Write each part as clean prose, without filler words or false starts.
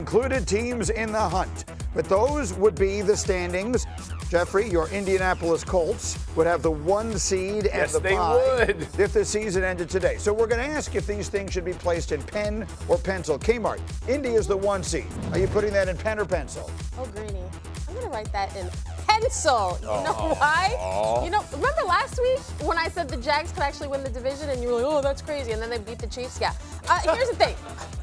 included teams in the hunt. But those would be the standings. Jeffrey, your Indianapolis Colts would have the 1 seed and the bye. Yes, they would. If the season ended today. So we're going to ask if these things should be placed in pen or pencil. K-Mart, Indy is the 1 seed. Are you putting that in pen or pencil? Oh, Greenie, I'm going to write that in pencil. You know why? You know, remember last week when I said the Jags could actually win the division and you were like, oh, that's crazy, and then they beat the Chiefs? Yeah. Here's the thing.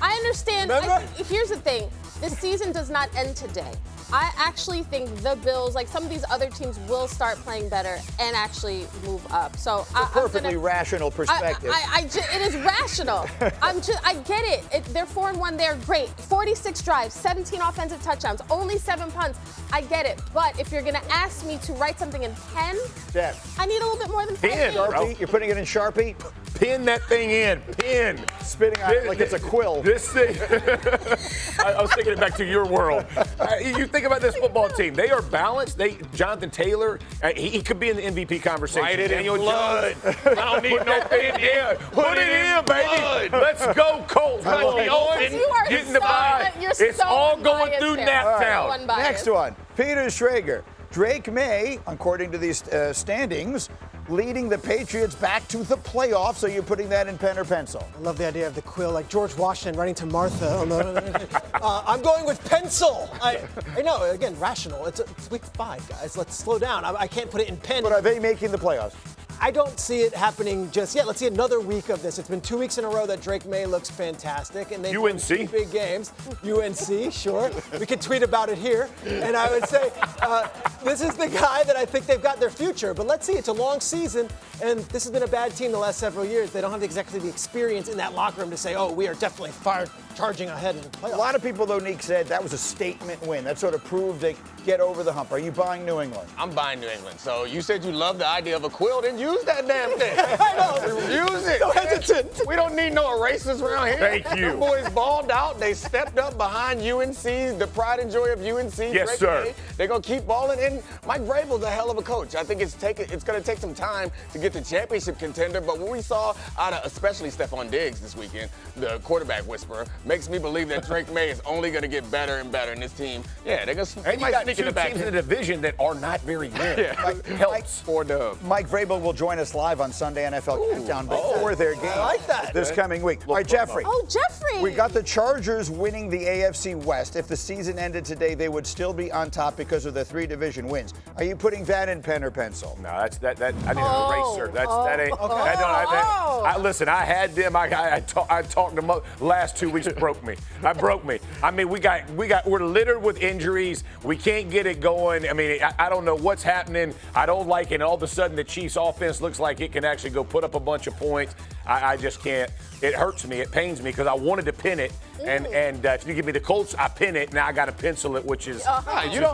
I understand. Here's the thing. This season does not end today. I actually think the Bills, like some of these other teams, will start playing better and actually move up. So a perfectly rational perspective. It is rational. I get it. They're 4-1. They're great. 46 drives, 17 offensive touchdowns, only 7 punts. I get it. But if you're going to ask me to write something in pen, I need a little bit more than pen. Sharpie? You're putting it in Sharpie? Pin that thing in. Pin. Spitting on it like it's a quill. This thing. I was thinking it back to your world. You think about this football team. They are balanced. Jonathan Taylor, he could be in the MVP conversation. Write it Daniel in blood. Jones. I don't need no pen in. Put it in, baby. Let's go, Colts. Let's be open. Getting the bye. It's all going through Naptown. Next one. Peter Schrager. Drake Maye, according to these standings, leading the Patriots back to the playoffs. Are you putting that in pen or pencil? I love the idea of the quill, like George Washington writing to Martha. I'm going with pencil. I know, again, rational. It's week 5, guys. Let's slow down. I can't put it in pen. But are they making the playoffs? I don't see it happening just yet. Let's see another week of this. It's been 2 weeks in a row that Drake Maye looks fantastic, and they've won 2 big games. UNC, sure. We could tweet about it here. And I would say this is the guy that I think they've got their future. But let's see. It's a long season, and this has been a bad team the last several years. They don't have exactly the experience in that locker room to say, oh, we are definitely charging ahead in the playoffs. A lot of people, though, Nick said that was a statement win. That sort of proved they get over the hump. Are you buying New England? I'm buying New England. So you said you love the idea of a quill, then use that damn thing. I know. Use it. So hesitant. We don't need no erasers around here. Thank you. The boys balled out. They stepped up behind UNC, the pride and joy of UNC. Yes, sir. They're going to keep balling. And Mike Vrabel's a hell of a coach. I think it's going to take some time to get the championship contender. But what we saw out of especially Stephon Diggs this weekend, the quarterback whisperer, makes me believe that Drake Maye is only going to get better and better in this team. Yeah, they're going to and you got 2 teams in the division that are not very good. Helps for Dub. Mike Vrabel will join us live on Sunday NFL Countdown before their game this coming week. All right, Jeffrey. Oh, Jeffrey. We got the Chargers winning the AFC West. If the season ended today, they would still be on top because of the 3 division wins. Are you putting that in pen or pencil? No, that I need an eraser. That ain't. Listen, I had them. I talked them up. Last 2 weeks broke me. Broke me. I mean, we're littered with injuries. We can't get it going. I mean, I don't know what's happening. I don't like it. And all of a sudden, the Chiefs' offense looks like it can actually go put up a bunch of points. I just can't. It hurts me. It pains me because I wanted to pin it. And if you give me the Colts, I pin it. Now I got to pencil it, which is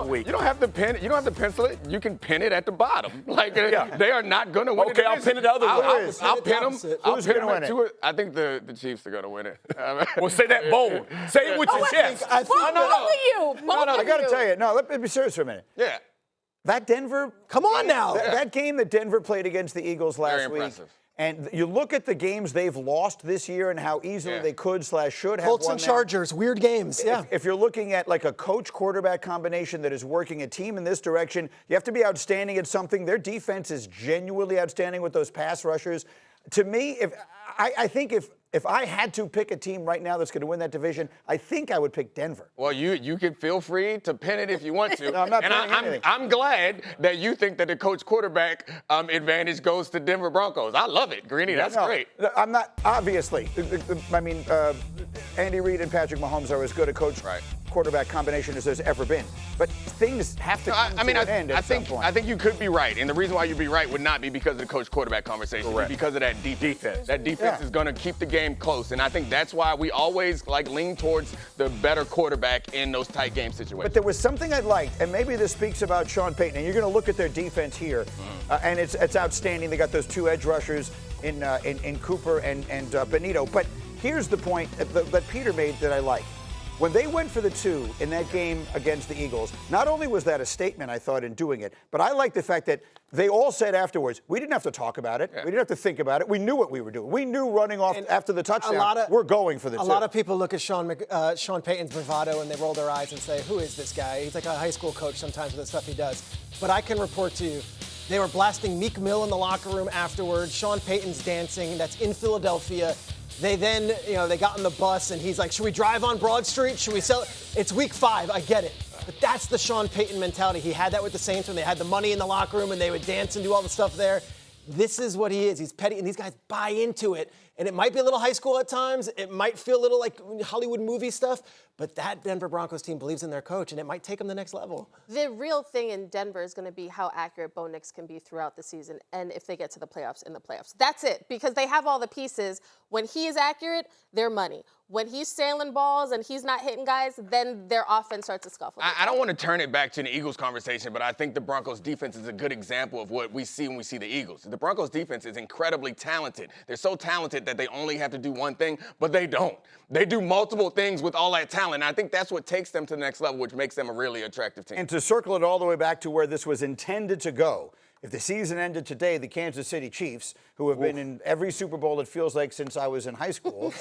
weak. You don't have to pin it. You don't have to pencil it. You can pin it at the bottom. Like they are not going to win. Okay, I'll pin it the other way. I'll pin them. Who's going to win it? I think the Chiefs are going to win it. Well, say that bold. Say it with your chest. Both of you. I got to tell you. No, let me be serious for a minute. Yeah. That Denver. Come on now. That game that Denver played against the Eagles last week. And you look at the games they've lost this year and how easily they could/should have Colts won and Chargers, weird games. If you're looking at like a coach-quarterback combination that is working a team in this direction, you have to be outstanding at something. Their defense is genuinely outstanding with those pass rushers. To me, I think if I had to pick a team right now that's going to win that division, I think I would pick Denver. Well, you can feel free to pin it if you want to. No, I'm not pinning anything. I'm glad that you think that the coach quarterback advantage goes to Denver Broncos. I love it, Greenie. That's great. I'm not, obviously. I mean, Andy Reid and Patrick Mahomes are as good a coach-quarterback combination as there's ever been. But things have to come to an end at some point. I think you could be right. And the reason why you'd be right would not be because of the coach-quarterback conversation. Correct. Because of that defense. That defense is going to keep the game close. And I think that's why we always lean towards the better quarterback in those tight game situations. But there was something I liked, and maybe this speaks about Sean Payton. And you're going to look at their defense here, and it's outstanding. They got those 2 edge rushers in Cooper and Benito. But here's the point that Peter made that I like. When they went for the 2 in that game against the Eagles, not only was that a statement, I thought, in doing it, but I like the fact that they all said afterwards, we didn't have to talk about it. Yeah. We didn't have to think about it. We knew what we were doing. We knew running off after the touchdown, we're going for the 2. A lot of people look at Sean Payton's bravado and they roll their eyes and say, who is this guy? He's like a high school coach sometimes with the stuff he does. But I can report to you, they were blasting Meek Mill in the locker room afterwards. Sean Payton's dancing. That's in Philadelphia. They then, they got on the bus and he's like, should we drive on Broad Street? Should we sell it? It's week 5, I get it. But that's the Sean Payton mentality. He had that with the Saints when they had the money in the locker room and they would dance and do all the stuff there. This is what he is. He's petty, and these guys buy into it. And it might be a little high school at times. It might feel a little like Hollywood movie stuff. But that Denver Broncos team believes in their coach, and it might take them the next level. The real thing in Denver is going to be how accurate Bo Nix can be throughout the season and if they get to the playoffs in the playoffs. That's it, because they have all the pieces. When he is accurate, they're money. When he's sailing balls and he's not hitting guys, then their offense starts to scuffle. I don't want to turn it back to the Eagles conversation, but I think the Broncos defense is a good example of what we see when we see the Eagles. The Broncos defense is incredibly talented. They're so talented that they only have to do one thing, but they don't. They do multiple things with all that talent. And I think that's what takes them to the next level, which makes them a really attractive team. And to circle it all the way back to where this was intended to go, if the season ended today, the Kansas City Chiefs, who have been in every Super Bowl it feels like since I was in high school,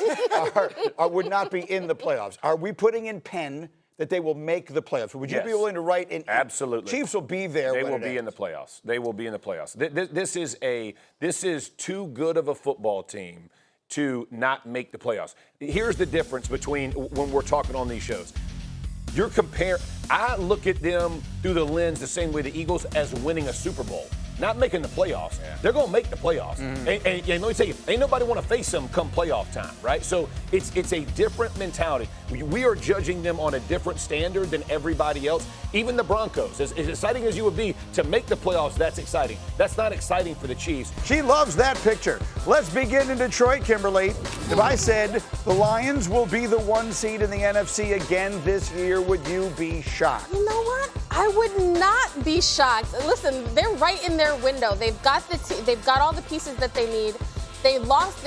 would not be in the playoffs. Are we putting in pen that they will make the playoffs? Would you be willing to write in? Absolutely. Chiefs will be there. They will be in the playoffs. They will be in the playoffs. This is too good of a football team to not make the playoffs. Here's the difference between when we're talking on these shows. I look at them through the lens the same way the Eagles as winning a Super Bowl. Not making the playoffs. Yeah. They're going to make the playoffs. Mm-hmm. And let me tell you, ain't nobody want to face them come playoff time, right? So it's a different mentality. We are judging them on a different standard than everybody else. Even the Broncos, as exciting as you would be to make the playoffs, that's exciting. That's not exciting for the Chiefs. She loves that picture. Let's begin in Detroit, Kimberly. If I said the Lions will be the 1 seed in the NFC again this year, would you be shocked? You know what? I would not be shocked. Listen, they're right in their window. They've got they've got all the pieces that they need. They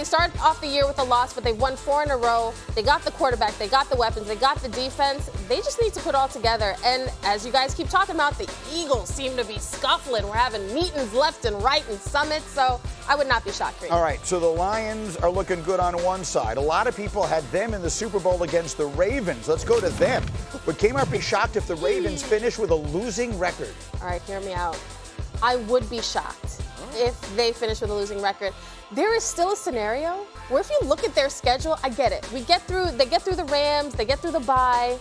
started off the year with a loss, but they've won 4 in a row. They got the quarterback, they got the weapons, they got the defense. They just need to put it all together. And as you guys keep talking about, the Eagles seem to be scuffling. We're having meetings left and right in Summit, so I would not be shocked. All right, so the Lions are looking good on one side. A lot of people had them in the Super Bowl against the Ravens. Let's go to them. Would K-Mart be shocked if the Ravens finish with a losing record? All right, hear me out. I would be shocked if they finish with a losing record. There is still a scenario where if you look at their schedule, I get it. They get through the Rams, they get through the bye.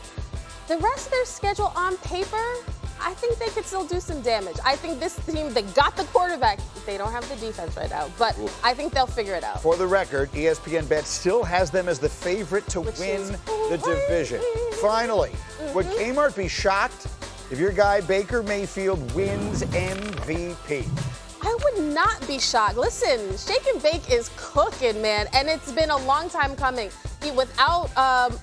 The rest of their schedule on paper, I think they could still do some damage. I think this team, they got the quarterback. They don't have the defense right now, but I think they'll figure it out. For the record, ESPN Bet still has them as the favorite to win the division. Finally, would K-Mart be shocked if your guy Baker Mayfield wins MVP? I would not be shocked. Listen, Shake and Bake is cooking, man, and it's been a long time coming. Without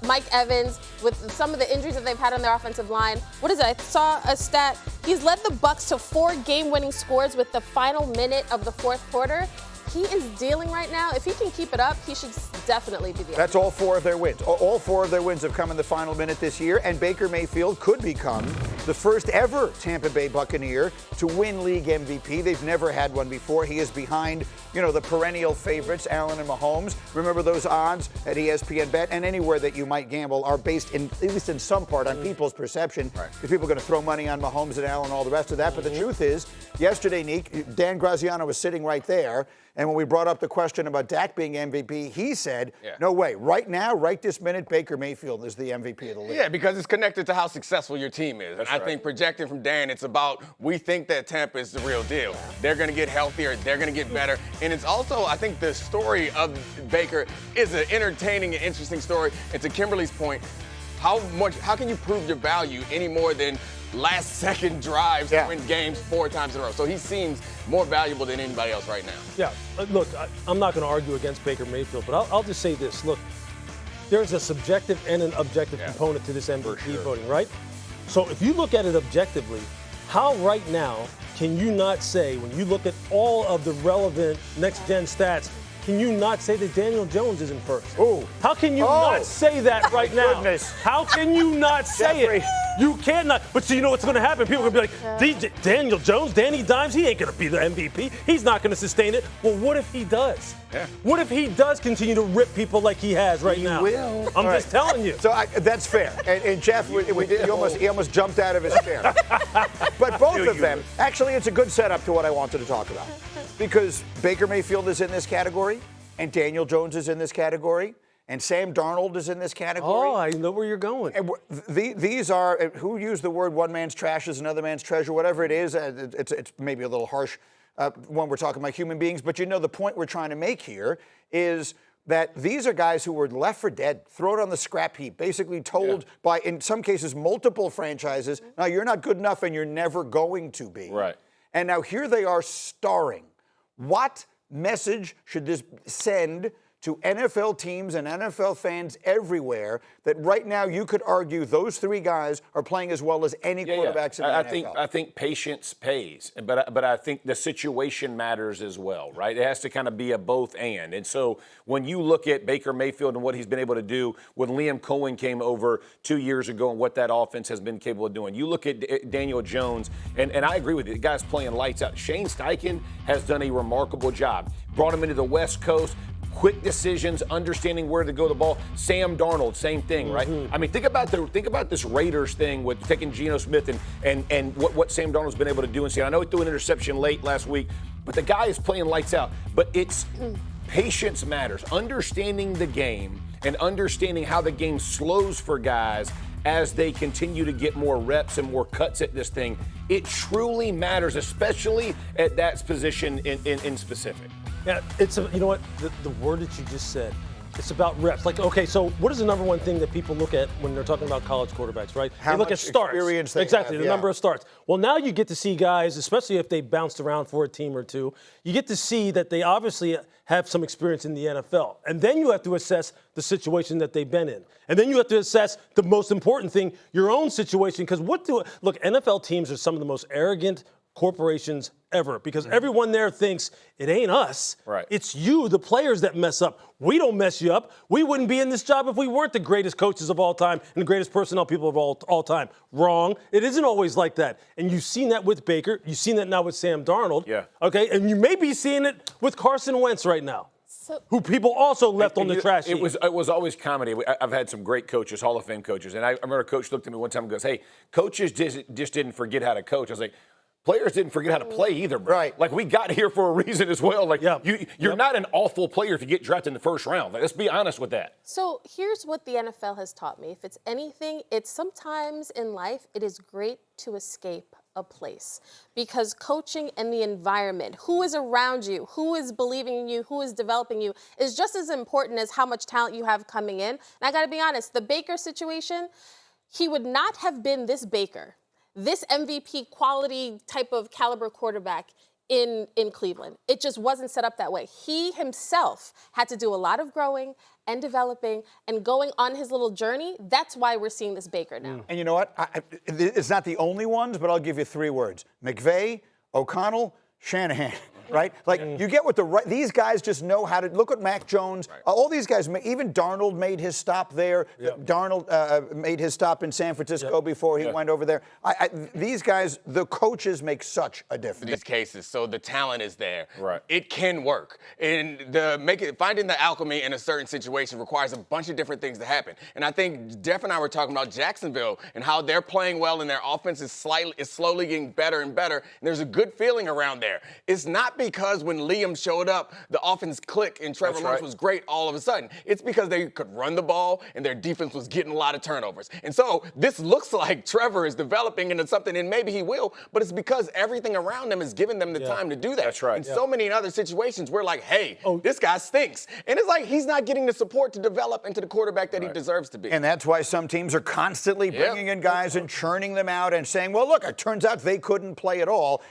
Mike Evans, with some of the injuries that they've had on their offensive line, what is it? I saw a stat. He's led the Bucs to 4 game-winning scores with the final minute of the 4th quarter. He is dealing right now. If he can keep it up, he should definitely be the MVP. That's all 4 of their wins. All 4 of their wins have come in the final minute this year, and Baker Mayfield could become the first ever Tampa Bay Buccaneer to win league MVP. They've never had one before. He is behind, the perennial favorites, Allen and Mahomes. Remember, those odds at ESPN Bet and anywhere that you might gamble are based, at least in some part, on people's perception. Right. Because people are going to throw money on Mahomes and Allen and all the rest of that. But the truth is, yesterday, Neek, Dan Graziano was sitting right there. And when we brought up the question about Dak being MVP, he said, no way. Right now, right this minute, Baker Mayfield is the MVP of the league. Yeah, because it's connected to how successful your team is. And I think projecting from Dan, it's about we think that Tampa is the real deal. They're going to get healthier. They're going to get better. And it's also, I think the story of Baker is an entertaining and interesting story. And to Kimberly's point, how can you prove your value any more than last-second drives to win games 4 times in a row? So he seems more valuable than anybody else right now. Yeah, look, I'm not going to argue against Baker Mayfield, but I'll just say this. Look, there's a subjective and an objective component to this MVP voting, right? So if you look at it objectively, how right now can you not say, when you look at all of the relevant next-gen stats, can you not say that Daniel Jones isn't first? Ooh. How can you not say that right now? Goodness. How can you not say Jeffrey. it? You cannot. But so you know what's going to happen? People are going to be like, Daniel Jones, Danny Dimes, he ain't going to be the MVP. He's not going to sustain it. Well, what if he does? Yeah. What if he does continue to rip people like he has right now? He will. I'm just telling you. So that's fair. And Jeff, he almost jumped out of his chair. But both of them, actually, it's a good setup to what I wanted to talk about. Because Baker Mayfield is in this category, and Daniel Jones is in this category, and Sam Darnold is in this category. Oh, I know where you're going. And these are, who used the word one man's trash is another man's treasure, whatever it is. It's maybe a little harsh when we're talking about human beings, but the point we're trying to make here is that these are guys who were left for dead, thrown on the scrap heap, basically told by, in some cases, multiple franchises, no, you're not good enough and you're never going to be. Right. And now here they are starring. What message should this send to NFL teams and NFL fans everywhere that right now you could argue those three guys are playing as well as any quarterbacks in the NFL? I think patience pays, but I think the situation matters as well, right? It has to kind of be a both and. And so when you look at Baker Mayfield and what he's been able to do when Liam Cohen came over 2 years ago and what that offense has been capable of doing, you look at Daniel Jones, and I agree with you, the guy's playing lights out. Shane Steichen has done a remarkable job. Brought him into the West Coast. Quick decisions, understanding where to go the ball. Sam Darnold, same thing, right? I mean, think about this Raiders thing with taking Geno Smith and what Sam Darnold's been able to do. And see, I know he threw an interception late last week, but the guy is playing lights out. But it's patience matters. Understanding the game and understanding how the game slows for guys as they continue to get more reps and more cuts at this thing. It truly matters, especially at that position in specific. Yeah, you know what? The word that you just said, it's about reps. Like, okay, so what is the number one thing that people look at when they're talking about college quarterbacks, right? How they look much at starts. Experience they exactly, have, the number of starts. Well, now you get to see guys, especially if they bounced around for a team or two, you get to see that they obviously have some experience in the NFL. And then you have to assess the situation that they've been in. And then you have to assess the most important thing, your own situation. Because look, NFL teams are some of the most arrogant corporations ever, because everyone there thinks it ain't us. Right. It's you, the players, that mess up. We don't mess you up. We wouldn't be in this job if we weren't the greatest coaches of all time and the greatest personnel people of all time. Wrong. It isn't always like that. And you've seen that with Baker. You've seen that now with Sam Darnold. Yeah. Okay. And you may be seeing it with Carson Wentz right now, who people also left on the trash heap. It was always comedy. I've had some great coaches, Hall of Fame coaches, and I remember a coach looked at me one time and goes, "Hey, coaches just didn't forget how to coach." I was like, players didn't forget how to play either, bro. Right. Like, we got here for a reason as well. Like, you're not an awful player if you get drafted in the first round. Like, let's be honest with that. So here's what the NFL has taught me. If it's anything, it's sometimes in life, it is great to escape a place, because coaching and the environment, who is around you, who is believing in you, who is developing you, is just as important as how much talent you have coming in. And I got to be honest, the Baker situation, he would not have been this Baker, this MVP quality type of caliber quarterback in Cleveland. It just wasn't set up that way. He himself had to do a lot of growing and developing and going on his little journey. That's why we're seeing this Baker now. And you know what? It's not the only ones, but I'll give you three words: McVay, O'Connell, Shanahan. Right? Like, you get what these guys just know how to look at Mac Jones. Right. All these guys, even Darnold made his stop there. Yep. Darnold made his stop in San Francisco before he went over there. These guys, the coaches make such a difference. In these cases, so the talent is there. Right. It can work. And finding the alchemy in a certain situation requires a bunch of different things to happen. And I think Jeff and I were talking about Jacksonville and how they're playing well and their offense is slowly getting better and better. And there's a good feeling around there. It's not because when Liam showed up, the offense clicked and Trevor Lawrence was great all of a sudden. It's because they could run the ball and their defense was getting a lot of turnovers. And so this looks like Trevor is developing into something, and maybe he will, but it's because everything around them is giving them the time to do that. That's right. In so many other situations, we're like, hey, this guy stinks. And it's like he's not getting the support to develop into the quarterback that he deserves to be. And that's why some teams are constantly bringing in guys and churning them out and saying, well, look, it turns out they couldn't play at all.